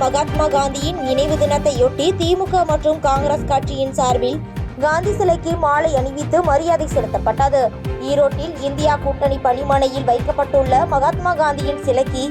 மகாத்மா காந்தியின் நினைவு தினத்தையொட்டி திமுக மற்றும் காங்கிரஸ் கட்சியின் சார்பில் காந்தி சிலைக்கு மாலை அணிவித்து மரியாதை செலுத்தப்பட்டது. ஈரோட்டில் இந்தியா கூட்டணி பணிமனையில் வைக்கப்பட்டுள்ள மகாத்மா காந்தியின் சிலைக்கு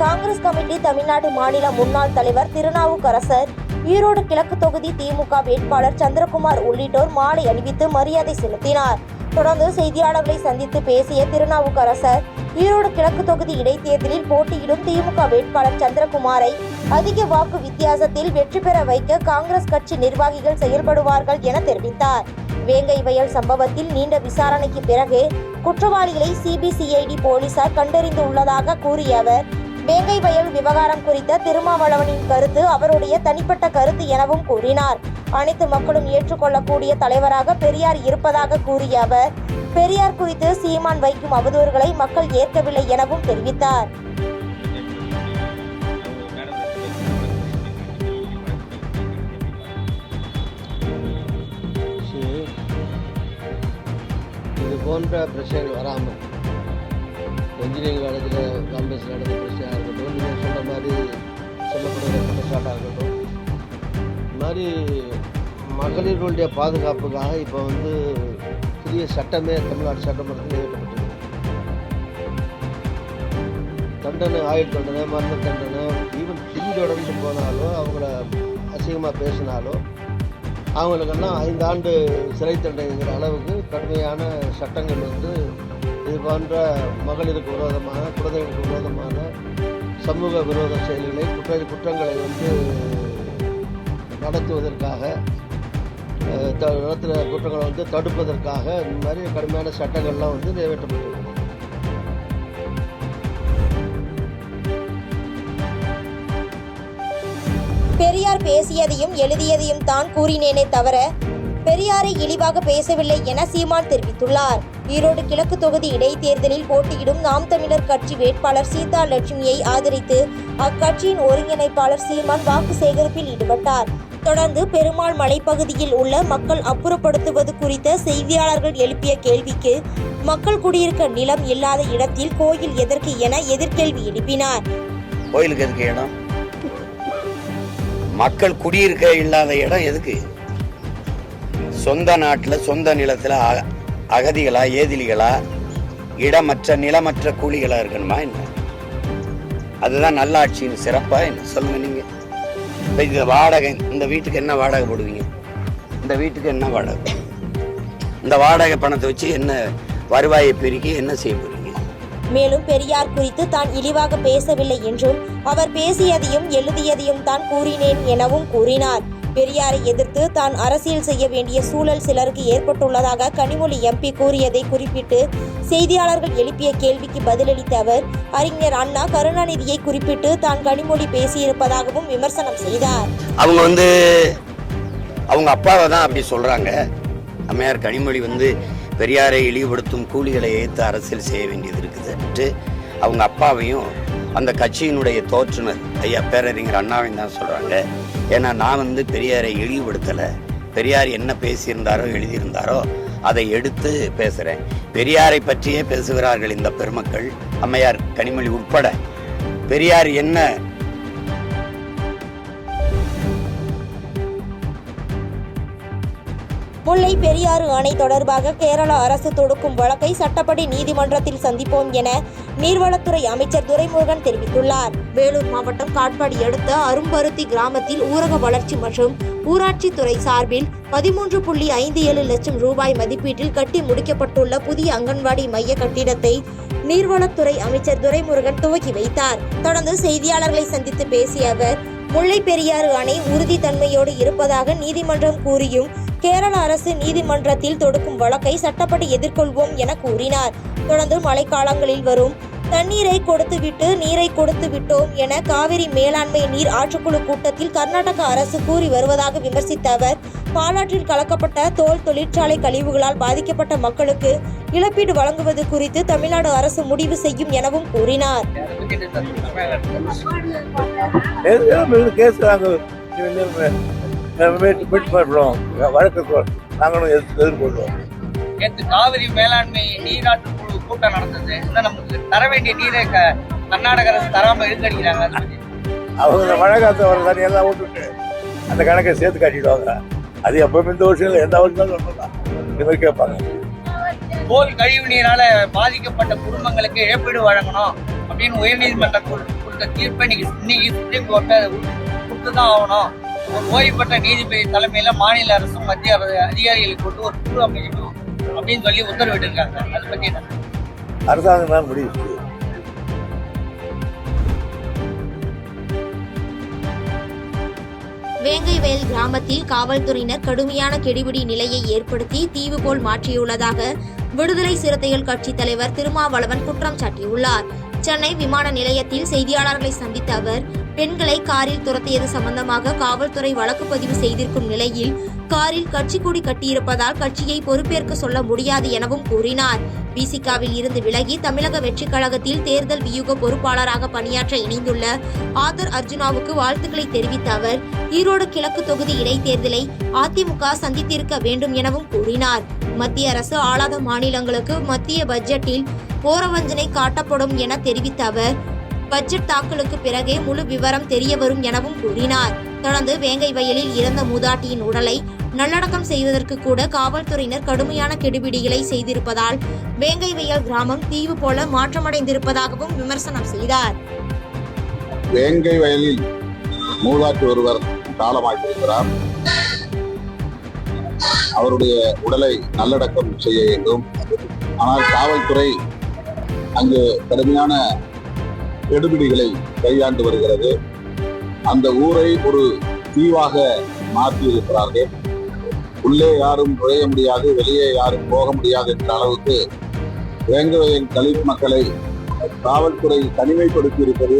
காங்கிரஸ் கமிட்டி தமிழ்நாடு மாநில முன்னாள் தலைவர் திருநாவுக்கரசர், ஈரோடு கிழக்கு தொகுதி திமுக வேட்பாளர் சந்திரகுமார் உள்ளிட்டோர் மாலை அணிவித்து மரியாதை செலுத்தினார். தொடர்ந்து செய்தியாளர்களை சந்தித்து பேசிய திருநாவுக்கரசர், ஈரோடு கிழக்கு தொகுதி இடைத்தேர்தலில் போட்டியிடும் திமுக வேட்பாளர் சந்திரகுமாரை அதிக வாக்கு வித்தியாசத்தில் வெற்றி பெற வைக்க காங்கிரஸ் கட்சி நிர்வாகிகள் செயல்படுவார்கள் என தெரிவித்தார். வேங்கை வயல் சம்பவத்தில் நீண்ட விசாரணைக்கு பிறகு குற்றவாளிகளை சிபிசிஐடி போலீசார் கண்டறிந்துள்ளதாக கூறிய அவர், வேங்கை வயல் விவகாரம் குறித்த திருமாவளவனின் கருத்து அவருடைய தனிப்பட்ட கருத்து எனவும் கூறினார். அனைத்து மக்களும் ஏற்றுக்கொள்ளக்கூடிய தலைவராக பெரியார் இருப்பதாக கூறிய அவர், பெரியார் குறித்து சீமான் வைக்கும் அவதூறுகளை மக்கள் ஏற்கவில்லை எனவும் தெரிவித்தார். இது போன்ற பிரச்சனைகள் வராமல் இன்ஜினியரிங் காலேஜில் காங்கிரஸ் நடந்த பிரச்சனையாக இருக்கட்டும், நீங்கள் சொல்கிற மாதிரி சொல்லப்படுகிற குற்றச்சாட்டாக இருக்கட்டும், இந்த மாதிரி மகளிர்களுடைய பாதுகாப்புக்காக இப்போ புதிய சட்டமே தமிழ்நாடு சட்டமன்றத்தில் நிறைவேற்றப்பட்டது. தண்டனை, ஆயுள் தண்டனை, மரண தண்டனை, ஈவன் பின்தொடர்ந்து போனாலோ அவங்கள அசிங்கமாக பேசினாலோ அவங்களுக்கெல்லாம் 5 ஆண்டு சிறை தண்டனைங்கிற அளவுக்கு கடுமையான சட்டங்கள் இது போன்ற மகளிருக்கு விரோதமான, குழந்தைகளுக்கு விரோதமான சமூக விரோத செயல்களை, குற்றங்களை நடத்துவதற்காக, நடத்துகிற குற்றங்களை தடுப்பதற்காக இந்த மாதிரி கடுமையான சட்டங்கள்லாம் நிறைவேற்றப்பட்டிருக்கிறது. பெரியார் பேசியதையும் எழுதியதையும் தான் கூறினேனே தவிர பெரியாரை இழிவாக பேசவில்லை என சீமான் தெரிவித்துள்ளார். ஈரோடு கிழக்கு தொகுதி இடைத்தேர்தலில் போட்டியிடும் நாம் தமிழர் கட்சி வேட்பாளர் சீதா லட்சுமியை ஆதரித்து அக்கட்சியின் ஒருங்கிணைப்பாளர் சீமான் வாக்கு சேகரிப்பில் ஈடுபட்டார். தொடர்ந்து பெருமாள் மலைப்பகுதியில் உள்ள மக்கள் அப்புறப்படுத்துவது குறித்த செய்தியாளர்கள் எழுப்பிய கேள்விக்கு மக்கள் குடியிருக்க நிலம் இல்லாத இடத்தில் கோயில் எதற்கு என எதிர்கேள்வி எழுப்பினார். கோயிலுக்கு எதுக்கு இடம்? மக்கள் குடியிருக்க இல்லாத இடம் எதுக்கு? சொந்த நாட்டில் சொந்த நிலத்தில் அகதிகளா, ஏதிலிகளா, இடமற்ற நிலமற்ற கூலிகளா இருக்கணுமா என்ன? அதுதான் நல்லாட்சியின் சிறப்பா என்ன? சொல்லுங்க நீங்க. இப்போ இந்த வாடகை, இந்த வீட்டுக்கு என்ன வாடகை போடுவீங்க? இந்த வீட்டுக்கு என்ன வாடகை? இந்த வாடகை பணத்தை வச்சு என்ன வருவாயை பெருக்கி என்ன செய்ய போறீங்க? மேலும் பெரியார் குறித்து தான் இழிவாக பேசவில்லை என்றும் அவர் பேசியதையும் எழுதியதையும் தான் கூறினேன் எனவும் கூறினார். பெரியாரை எதிர்த்து தான் அரசியல் செய்ய வேண்டிய சூழல் சிலருக்கு ஏற்பட்டுள்ளதாக கனிமொழி எம்பி கூறியதை குறிப்பிட்டு செய்தியாளர்கள் எழுப்பிய கேள்விக்கு பதிலளித்த அவர், அறிஞர் அண்ணா கருணாநிதியை குறிப்பிட்டு தான் கனிமொழி பேசியிருப்பதாகவும் விமர்சனம் செய்தார். அவங்க அப்பாவை தான் அப்படி சொல்றாங்க. அம்மையார் கனிமொழி பெரியாரை இழிவுபடுத்தும் கூலிகளை ஏற்று அரசியல் செய்ய வேண்டியது இருக்குது. அவங்க அப்பாவையும் அந்த கட்சியினுடைய தோற்றுனர் ஐயா பேரறிஞர் அண்ணாவையும் தான் சொல்றாங்க. ஏன்னா நான் பெரியாரை இழிவுபடுத்தலை. பெரியார் என்ன பேசியிருந்தாரோ எழுதியிருந்தாரோ அதை எடுத்து பேசுகிறேன். பெரியாரை பற்றியே பேசுகிறார்கள் இந்த பெருமக்கள், அம்மையார் கனிமொழி உட்பட. பெரியார் என்ன முல்லை பெரியாறு அணை தொடர்பாக கேரள அரசு தொடுக்கும் வழக்கை சட்டப்படி நீதிமன்றத்தில் சந்திப்போம் என நீர்வளத்துறை அமைச்சர் துரைமுருகன் தெரிவித்துள்ளார். வேலூர் மாவட்டம் காட்பாடி அடுத்த அரும்பருத்தி கிராமத்தில் ஊரக வளர்ச்சி மற்றும் ஊராட்சி துறை சார்பில் 13.57 லட்சம் ரூபாய் மதிப்பீட்டில் கட்டி முடிக்கப்பட்டுள்ள புதிய அங்கன்வாடி மைய கட்டிடத்தை நீர்வளத்துறை அமைச்சர் துரைமுருகன் துவக்கி வைத்தார். தொடர்ந்து செய்தியாளர்களை சந்தித்து பேசிய அவர், முல்லை பெரியாறு அணை உறுதித்தன்மையோடு இருப்பதாக நீதிமன்றம் கூறியும் கேரள அரசு நீதிமன்றத்தில் தொடுக்கும் வழக்கை சட்டப்படி எதிர்கொள்வோம் என கூறினார். தொடர்ந்து மழைக்காலங்களில் வரும் தண்ணீரை கொடுத்துவிட்டு நீரை கொடுத்து விட்டோம் என காவிரி மேலாண்மை நீர் ஆட்சிக்குழு கூட்டத்தில் கர்நாடக அரசு கூறி வருவதாக விமர்சித்த அவர், பாலாற்றில் கலக்கப்பட்ட தோல் தொழிற்சாலை கழிவுகளால் பாதிக்கப்பட்ட மக்களுக்கு இழப்பீடு வழங்குவது குறித்து தமிழ்நாடு அரசு முடிவு செய்யும் எனவும் கூறினார். காவிரி மேலாண்மை நீராற்று குழு கூட்டம் நடந்தது. நமக்கு தர வேண்டிய நீரை கர்நாடக அரசு தராம இழுக்கடிக்கிறாங்க. அவங்க இந்த மழை காற்று வர தண்ணியெல்லாம் விட்டுட்டு அந்த கணக்கை சேர்த்து காட்டிடுவாங்க. அது எப்பவுமே இந்த வருஷம் இல்லை, எந்த வருஷம் சொல்லலாம் இந்த மாதிரி கேட்பாங்க. போல் கழிவு நீரால பாதிக்கப்பட்ட குடும்பங்களுக்கு இழப்பீடு வழங்கணும் அப்படின்னு உயர்நீதிமன்றம் கொடுத்த தீர்ப்பை இன்னைக்கு சுப்ரீம் கோர்ட்டை கொடுத்துதான் ஆகணும். ஒரு ஓய்வு பெற்ற நீதிபதி தலைமையில மாநில அரசும் மத்திய அதிகாரிகளுக்கு கொண்டு ஒரு குழு அமைக்கணும் அப்படின்னு சொல்லி உத்தரவிட்டு இருக்காங்க. அதை பத்தி என்ன? அரசாங்கம் தான் முடிவு செய்யும். வேங்கைவயல் கிராமத்தில் காவல்துறையினர் கடுமையான கெடிபிடி நிலையை ஏற்படுத்தி தீவு போல் மாற்றியுள்ளதாக விடுதலை சிறுத்தைகள் கட்சி தலைவர் திருமாவளவன் குற்றம் சாட்டியுள்ளார். சென்னை விமான நிலையத்தில் செய்தியாளர்களை சந்தித்த அவர், பெண்களை காரில் துரத்தியது சம்பந்தமாக காவல்துறை வழக்கு பதிவு செய்திருக்கும் நிலையில் காரில் கட்சி கொடி கட்டியிருப்பதால் கட்சியை பொறுப்பேற்க சொல்ல முடியாது எனவும் கூறினார். விசிகாவில் இருந்து விலகி தமிழக வெற்றிக் கழகத்தில் தேர்தல் வியூக பொறுப்பாளராக பணியாற்ற இணைந்துள்ள ஆதர் அர்ஜுனாவுக்கு வாழ்த்துக்களை தெரிவித்த அவர், ஈரோடு கிழக்கு தொகுதி இடைத்தேர்தலை அதிமுக சந்தித்திருக்க வேண்டும் எனவும் கூறினார். மத்திய அரசு ஆளாத மாநிலங்களுக்கு மத்திய பட்ஜெட்டில் ஓரவஞ்சனை காட்டப்படும் என தெரிவித்த அவர், பட்ஜெட் தாக்கலுக்கு பிறகே முழு விவரம் தெரிய வரும் எனவும் கூறினார். தொடர்ந்து வேங்கை வயலில் இறந்த மூதாட்டியின் உடலை நல்லடக்கம் செய்வதற்கு கூட காவல்துறையினர் கடுமையான கெடுபிடிகளை செய்திருப்பதால் வேங்கை வயல் கிராமம் தீவு போல மாற்றமடைந்திருப்பதாகவும் விமர்சனம் செய்தார். வேங்கை வயலில் மூதாட்டி ஒருவர் காலமாகியிருக்கிறார். அவருடைய உடலை நல்லடக்கம் செய்ய வேண்டும். ஆனால் காவல்துறை அங்கு கடுமையான கெடுபிடிகளை கையாண்டு வருகிறது. அந்த ஊரை ஒரு தீவாக மாற்றியிருக்கிறார்கள். உள்ளே யாரும் நுழைய முடியாது, வெளியே யாரும் போக முடியாது என்ற அளவுக்கு வேங்கவயல் தலித் மக்களை காவல்துறை தனிமைப்படுத்தி இருப்பது,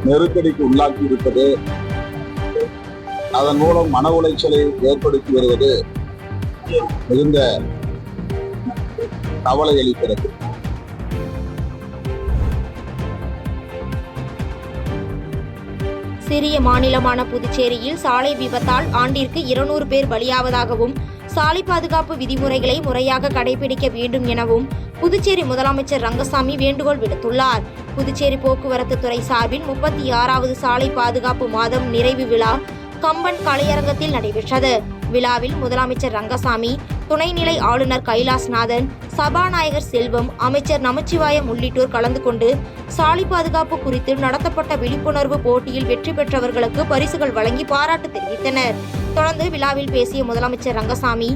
நெருக்கடிக்கு உள்ளாக்கி இருப்பது, அதன் மூலம் மன உளைச்சலை ஏற்படுத்தி வருவது மிகுந்த கவலை அளிக்கிறது. சிறிய மாநிலமான புதுச்சேரியில் சாலை விபத்தால் ஆண்டிற்கு 200 பேர் பலியாவதாகவும் சாலை பாதுகாப்பு விதிமுறைகளை முறையாக கடைபிடிக்க வேண்டும் எனவும் புதுச்சேரி முதலமைச்சர் ரங்கசாமி வேண்டுகோள் விடுத்துள்ளார். புதுச்சேரி போக்குவரத்து துறை சார்பில் 36வது சாலை பாதுகாப்பு மாதம் நிறைவு விழா கம்பன் கலையரங்கத்தில் நடைபெற்றது. விழாவில் முதலமைச்சர் ரங்கசாமி, துணைநிலை ஆளுநர் கைலாஸ்நாதன், சபாநாயகர் செல்வம், அமைச்சர் நமச்சிவாயம் உள்ளிட்டோர் கலந்து கொண்டு சாலை பாதுகாப்பு குறித்து நடத்தப்பட்ட விழிப்புணர்வு போட்டியில் வெற்றி பெற்றவர்களுக்கு பரிசுகள் வழங்கி பாராட்டு தெரிவித்தனர். தொடர்ந்து விழாவில் பேசிய முதலமைச்சர் ரங்கசாமி,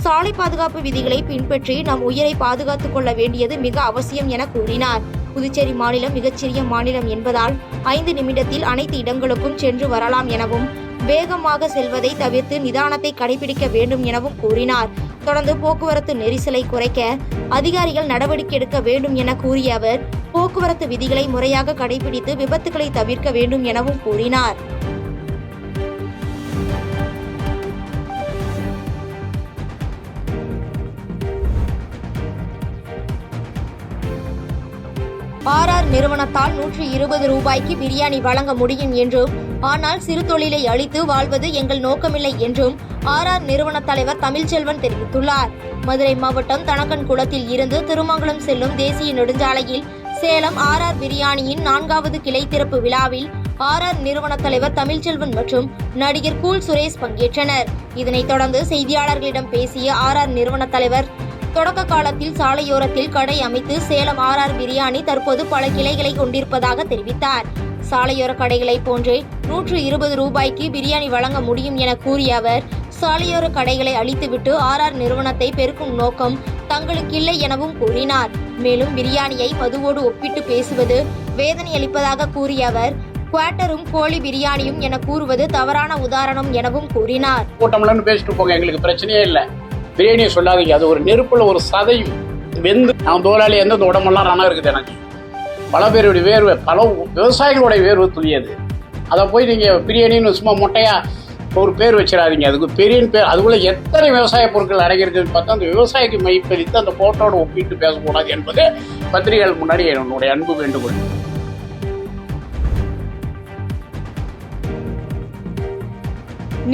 சாலை பாதுகாப்பு விதிகளை பின்பற்றி நம் உயிரை பாதுகாத்துக் கொள்ள வேண்டியது மிக அவசியம் என கூறினார். புதுச்சேரி மாநிலம் மிகச்சிறிய மாநிலம் என்பதால் 5 நிமிடத்தில் அனைத்து இடங்களுக்கும் சென்று வரலாம் எனவும், வேகமாக செல்வதை தவிர்த்து நிதானத்தை கடைபிடிக்க வேண்டும் எனவும் கூறினார். தொடர்ந்து போக்குவரத்து நெரிசலை குறைக்க அதிகாரிகள் நடவடிக்கை எடுக்க வேண்டும் என கூறிய அவர், போக்குவரத்து விதிகளை முறையாக கடைபிடித்து விபத்துகளை தவிர்க்க வேண்டும் எனவும் கூறினார். ஆர்ஆர் நிறுவனத்தால் 120 ரூபாய்க்கு பிரியாணி வழங்க முடியும் என்றும், ஆனால் சிறு தொழிலை அழித்து வாழ்வது எங்கள் நோக்கமில்லை என்றும் ஆர்ஆர் நிறுவன தலைவர் தமிழ்ச்செல்வன் தெரிவித்துள்ளார். மதுரை மாவட்டம் தனக்கன்குளத்தில் இருந்து திருமங்கலம் செல்லும் தேசிய நெடுஞ்சாலையில் சேலம் ஆர்ஆர் பிரியாணியின் 4வது கிளை திறப்பு விழாவில் ஆர்ஆர் நிறுவன தலைவர் தமிழ்ச்செல்வன் மற்றும் நடிகர் கூல் சுரேஷ் பங்கேற்றனர். இதனைத் தொடர்ந்து செய்தியாளர்களிடம் பேசிய ஆர்ஆர் நிறுவன தலைவர், தொடக்க காலத்தில் சாலையோரத்தில் கடை அமைத்து சேலம் ஆர்ஆர் பிரியாணி தற்போது பல கிளைகளை கொண்டிருப்பதாக தெரிவித்தார். சாலையோர கடைகளை போன்றே 120 ரூபாய்க்கு பிரியாணி வழங்க முடியும் என கூறிய அவர், சாலையோர கடைகளை அழித்துவிட்டு ஆர்ஆர் நிறுவனத்தை பெருக்கும் நோக்கம் தங்களுக்கில்லை எனவும் கூறினார். மேலும் பிரியாணியை மதுவோடு ஒப்பிட்டு பேசுவது வேதனை அளிப்பதாக கூறிய அவர், குவாட்டரும் கோழி பிரியாணியும் என கூறுவது தவறான உதாரணம் எனவும் கூறினார். கூட்டம்லன்னு பேசிட்டு போங்க, எங்களுக்கு பிரச்சனையே இல்லை. பிரியாணியை சொல்லாதீங்க, அது ஒரு நெருப்புல ஒரு சதையும் வெந்து நான் தோலாளி எந்த உடம்பெல்லாம் ரணம் இருக்குது. எனக்கு பல பேருடைய வேர்வை, பல விவசாயிகளுடைய வேர்வை துளியது. அதை போய் நீங்கள் பிரியாணின்னு சும்மா மொட்டையா ஒரு பேர் வச்சிடாதீங்க. அதுக்கு பெரிய பேர், அதுக்குள்ள எத்தனை விவசாய பொருட்கள் அடங்கியிருக்குன்னு பார்த்தா அந்த விவசாயிக்கு மைப்பறித்து அந்த போட்டோட ஒப்பிட்டு பேசக்கூடாது என்பது பத்திரிகைகள் முன்னாடி என்னுடைய அன்பு வேண்டுகோள்.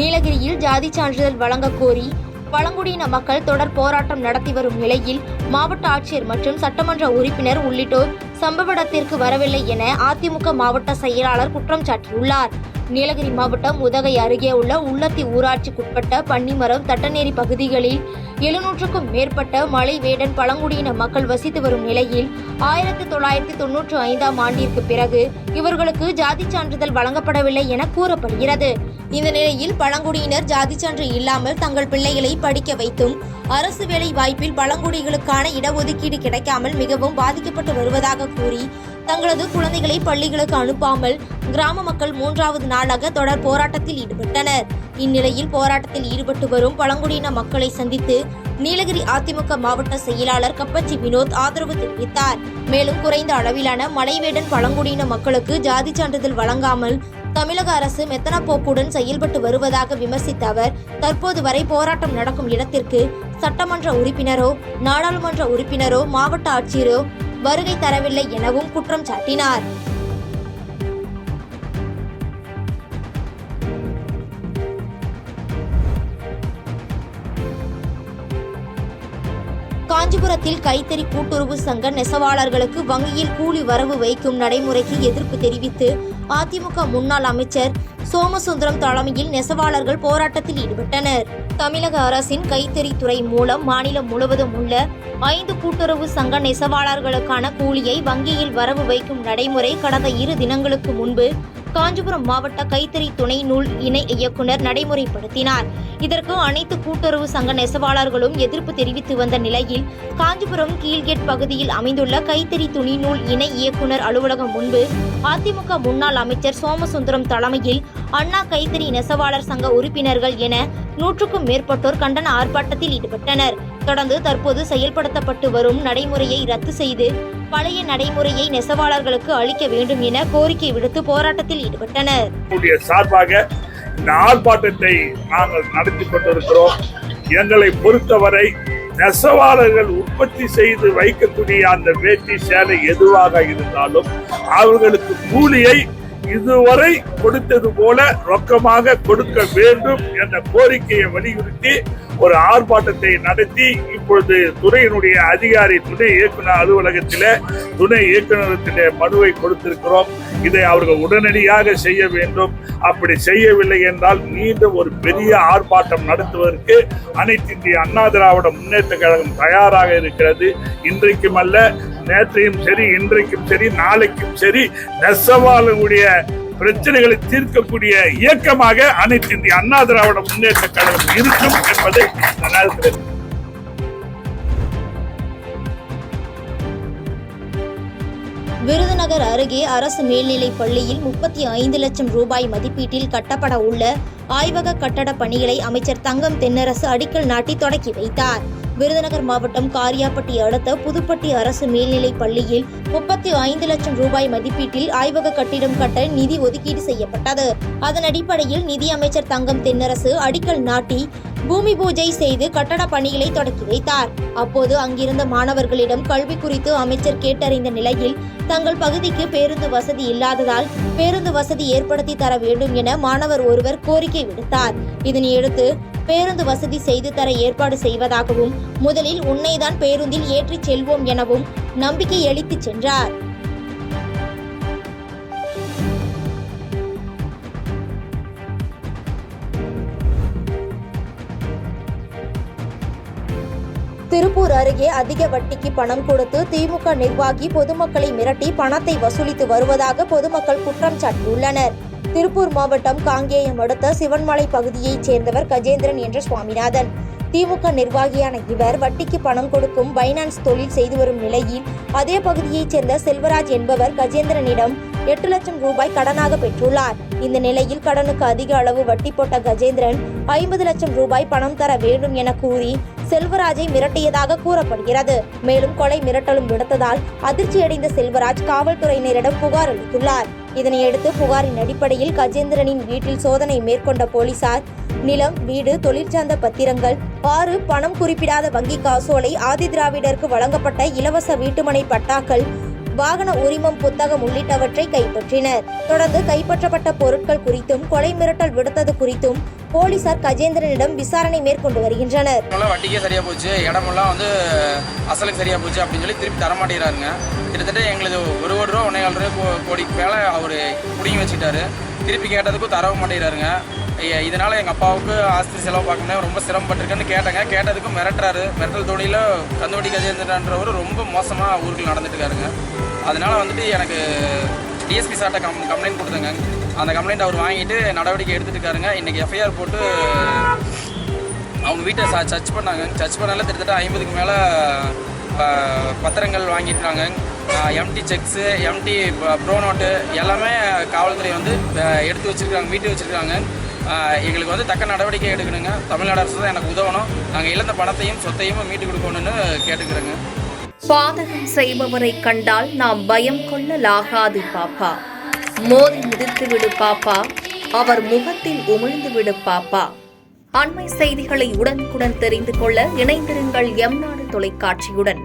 நீலகிரியில் ஜாதி சான்றிதழ் வழங்க கோரி பழங்குடியின மக்கள் தொடர் போராட்டம் நடத்தி வரும் நிலையில் மாவட்ட ஆட்சியர் மற்றும் சட்டமன்ற உறுப்பினர் உள்ளிட்டோர் சம்பவ இடத்திற்கு வரவில்லை என அதிமுக மாவட்ட செயலாளர் குற்றம் சாட்டியுள்ளார். நீலகிரி மாவட்டம் உதகை அருகே உள்ள உள்ளத்தி ஊராட்சிக்குட்பட்ட பன்னிமரம், தட்டநேரி பகுதிகளில் 700க்கும் மேற்பட்ட மலை வேடன் பழங்குடியின மக்கள் வசித்து வரும் நிலையில் 1995ஆம் ஆண்டிற்கு பிறகு இவர்களுக்கு ஜாதி சான்றிதழ் வழங்கப்படவில்லை என கூறப்படுகிறது. இந்த நிலையில் பழங்குடியினர் ஜாதி சான்று இல்லாமல் தங்கள் பிள்ளைகளை படிக்க வைத்தும் அரசு வேலை வாய்ப்பில் பழங்குடிகளுக்கான இடஒதுக்கீடு கிடைக்காமல் மிகவும் பாதிக்கப்பட்டு வருவதாக கூறி தங்களது குழந்தைகளை பள்ளிகளுக்கு அனுப்பாமல் கிராம மக்கள் 3வது நாளாக தொடர் போராட்டத்தில் ஈடுபட்டனர். இந்நிலையில் போராட்டத்தில் ஈடுபட்டு வரும் பழங்குடியின மக்களை சந்தித்து நீலகிரி அதிமுக மாவட்ட செயலாளர் கப்பச்சி வினோத் ஆதரவு தெரிவித்தார். மேலும் குறைந்த அளவிலான மலைவேடன் பழங்குடியின மக்களுக்கு ஜாதி சான்றிதழ் வழங்காமல் தமிழக அரசு மெத்தன போக்குடன் செயல்பட்டு வருவதாக விமர்சித்த அவர், தற்போது வரை போராட்டம் நடக்கும் இடத்திற்கு சட்டமன்ற உறுப்பினரோ நாடாளுமன்ற உறுப்பினரோ மாவட்ட ஆட்சியரோ வருகை தரவில்லை எனவும் குற்றம் சாட்டினார். காஞ்சிபுரத்தில் கைத்தறி கூட்டுறவு சங்க நெசவாளர்களுக்கு வங்கியில் கூலி வரவு வைக்கும் நடைமுறைக்கு எதிர்ப்பு தெரிவித்து அதிமுக முன்னாள் அமைச்சர் சோமசுந்தரம் தலைமையில் நெசவாளர்கள் போராட்டத்தில் ஈடுபட்டனர். தமிழக அரசின் கைத்தறி துறை மூலம் மாநிலம் முழுவதும் உள்ள 5 கூட்டுறவு சங்க நெசவாளர்களுக்கான கூலியை வங்கியில் வரவு வைக்கும் நடைமுறை கடந்த 2 தினங்களுக்கு முன்பு காஞ்சிபுரம் மாவட்ட கைத்தறி துணை நூல் இணை இயக்குனர் நடைமுறைப்படுத்தினார். இதற்கு அனைத்து கூட்டுறவு சங்க நெசவாளர்களும் எதிர்ப்பு தெரிவித்து வந்த நிலையில் காஞ்சிபுரம் கீழ்கேட் பகுதியில் அமைந்துள்ள கைத்தறி துணி நூல் இணை இயக்குனர் அலுவலகம் முன்பு அதிமுக முன்னாள் அமைச்சர் சோமசுந்தரம் தலைமையில் அண்ணா கைத்தறி நெசவாளர் சங்க உறுப்பினர்கள் என 100க்கும் மேற்பட்டோர் கண்டன ஆர்ப்பாட்டத்தில் ஈடுபட்டனர். தொடர்ந்து தற்போது செயல்படுத்தப்பட்டு வரும் நடைமுறையை ரத்து செய்து பழைய நடைமுறையை நெசவாளர்களுக்கு அளிக்க வேண்டும் என கோரிக்கை விடுத்து போராட்டத்தில் ஈடுபட்டனர். சார்பாக இந்த ஆர்ப்பாட்டத்தை நாங்கள் நடத்தி கொண்டிருக்கிறோம். எங்களை பொறுத்தவரை நெசவாளர்கள் உற்பத்தி செய்து வைக்கக்கூடிய அந்த வேட்டி சேலை எதுவாக இருந்தாலும் அவர்களுக்கு கூலியை இதுவரை கொடுத்தது போல ரொக்கமாக கொடுக்க வேண்டும் என்ற கோரிக்கையை வலியுறுத்தி ஒரு ஆர்ப்பாட்டத்தை நடத்தி இப்பொழுது துறையினுடைய அதிகாரி துணை இயக்குனர் அலுவலகத்திலே துணை இயக்குநரத்திலே மனுவை கொடுத்திருக்கிறோம். இதை அவர்கள் உடனடியாக செய்ய வேண்டும். அப்படி செய்யவில்லை என்றால் மீண்டும் ஒரு பெரிய ஆர்ப்பாட்டம் நடத்துவதற்கு அனைத்து இந்திய அண்ணா திராவிட முன்னேற்ற கழகம் தயாராக இருக்கிறது. இன்றைக்கும் அல்ல, நேற்றையும் சரி, இன்றைக்கும் சரி, நாளைக்கும் சரி, நெசவாளர்களுடைய பிரச்சனைகளை தீர்க்கக்கூடிய இயக்கமாக அனைத்து இந்திய அண்ணா திராவிட முன்னேற்ற கழகம் இருக்கும் என்பதை நான் விருதுநகர் அருகே அரசு மேல்நிலைப் பள்ளியில் 35 லட்சம் ரூபாய் மதிப்பீட்டில் கட்டப்பட உள்ள ஆய்வக கட்டட பணிகளை அமைச்சர் தங்கம் தென்னரசு அடிக்கல் நாட்டி தொடக்கி வைத்தார். விருதுநகர் மாவட்டம் காரியாபட்டி அடுத்த புதுப்பட்டி அரசு மேல்நிலைப் பள்ளியில் 35 லட்சம் ரூபாய் மதிப்பீட்டில் ஆய்வக கட்டிடம் கட்ட நிதி ஒதுக்கீடு செய்யப்பட்டது. அதன் அடிப்படையில் நிதி அமைச்சர் தங்கம் தென்னரசு அடிக்கல் நாட்டி பூமி பூஜை செய்து கட்டட பணிகளை தொடக்கி வைத்தார். அப்போது அங்கிருந்த மாணவர்களிடம் கல்வி குறித்து அமைச்சர் கேட்டறிந்த நிலையில் தங்கள் பகுதிக்கு பேருந்து வசதி இல்லாததால் பேருந்து வசதி ஏற்படுத்தி தர வேண்டும் என மாணவர் ஒருவர் கோரிக்கை விடுத்தார். இதனையடுத்து பேருந்து வசதி செய்து தர ஏற்பாடு செய்வதாகவும் முதலில் உன்னைதான் பேருந்தில் ஏற்றிச் செல்வோம் எனவும் நம்பிக்கை அளித்து சென்றார். திருப்பூர் அருகே அதிக வட்டிக்கு பணம் கொடுத்து திமுக நிர்வாகி பொதுமக்களை மிரட்டி பணத்தை வசூலித்து வருவதாக பொதுமக்கள் குற்றம் சாட்டியுள்ளனர். திருப்பூர் மாவட்டம் காங்கேயம் அடுத்த சிவன்மலை பகுதியைச் சேர்ந்தவர் கஜேந்திரன் என்ற சுவாமிநாதன். திமுக நிர்வாகியான இவர் வட்டிக்கு பணம் கொடுக்கும் பைனான்ஸ் தொழில் செய்து வரும் நிலையில் அதே பகுதியைச் சேர்ந்த செல்வராஜ் என்பவர் கஜேந்திரனிடம் 8 லட்சம் ரூபாய் கடனாக பெற்றுள்ளார். இந்த நிலையில் கடனுக்கு அதிக அளவு வட்டி போட்ட கஜேந்திரன் 50 லட்சம் ரூபாய் பணம் தர வேண்டும் என கூறி செல்வராஜை மிரட்டியதாக கூறப்படுகிறது. மேலும் கொலை மிரட்டலும் விடுத்ததால் அதிர்ச்சியடைந்த செல்வராஜ் காவல்துறையினரிடம் புகார் அளித்துள்ளார். இதனையடுத்து புகாரின் அடிப்படையில் கஜேந்திரனின் வீட்டில் சோதனை மேற்கொண்ட போலீசார் நிலம், வீடு, தொழிற்சார்ந்த பத்திரங்கள், 6 பணம் குறிப்பிடாத வங்கி காசோலை, ஆதி திராவிடருக்கு வழங்கப்பட்ட இலவச வீட்டுமனை பட்டாக்கள், வாகன உரிமம் புத்தகம் உள்ளிட்டவற்றை கைப்பற்றினர். தொடர்ந்து கைப்பற்றப்பட்ட பொருட்கள் குறித்தும் கொலை மிரட்டல் விடுத்தது குறித்தும் போலீசார் கஜேந்திரனிடம் விசாரணை மேற்கொண்டு வருகின்றனர். வட்டிக்கே சரியா போச்சு, இடமெல்லாம் வந்து அசலுக்கு சரியா போச்சு அப்படின்னு சொல்லி திருப்பி தரமாட்டேங்கிறாருங்க. கிட்டத்தட்ட எங்களுக்கு 1 கோடி ரூபா 1,4 கோடிக்கு மேலே அவர் பிடிங்கி வச்சுக்கிட்டாரு. திருப்பி கேட்டதுக்கும் தரவும் மாட்டேங்கிறாருங்க. இதனால எங்கள் அப்பாவுக்கு ஆஸ்பத்திரி செலவு பார்க்கணும் ரொம்ப சிரமப்பட்டிருக்கேன்னு கேட்டதுக்கும் மிரட்டுறாரு. மிரட்டல் தோணியில் கந்துவட்டி கஜேந்திரன்றவர் ரொம்ப மோசமாக ஊருக்கு நடந்துட்டு இருக்காருங்க. அதனால வந்துட்டு எனக்கு டிஎஸ்பி சார்ட்ட கம்ப்ளைண்ட் கொடுத்தேங்க. அந்த கம்ப்ளைண்ட் அவர் வாங்கிட்டு நடவடிக்கை எடுத்துட்டு இருக்காருங்க. இன்னைக்கு எஃப்ஐஆர் போட்டு அவங்க வீட்டை சர்ச் பண்ணாங்க. சர்ச் பண்ணால கிட்டத்தட்ட 50க்கு மேலே பத்திரங்கள் வாங்கியிருக்காங்க. Empty cheques, empty pro note எல்லாமே காவல்துறை வந்து எடுத்து வச்சுருக்காங்க, வீட்டு வச்சுருக்காங்க. எங்களுக்கு வந்து தக்க நடவடிக்கை எடுக்கணுங்க. தமிழ்நாடு அரசு தான் எனக்கு உதவணும். நாங்கள் இழந்த பணத்தையும் சொத்தையும் மீட்டு கொடுக்கணும்னு கேட்டுக்கிறேங்க. பாதகம் செய்பவரை கண்டால் நாம் பயம் கொள்ளலாகாது பாப்பா. மோதி மிதித்து விடு பாப்பா, அவர் முகத்தில் உமிழ்ந்து விடு பாப்பா. அண்மை செய்திகளை உடனுக்குடன் தெரிந்து கொள்ள இணைந்திருங்கள் எம் நாடு தொலைக்காட்சியுடன்.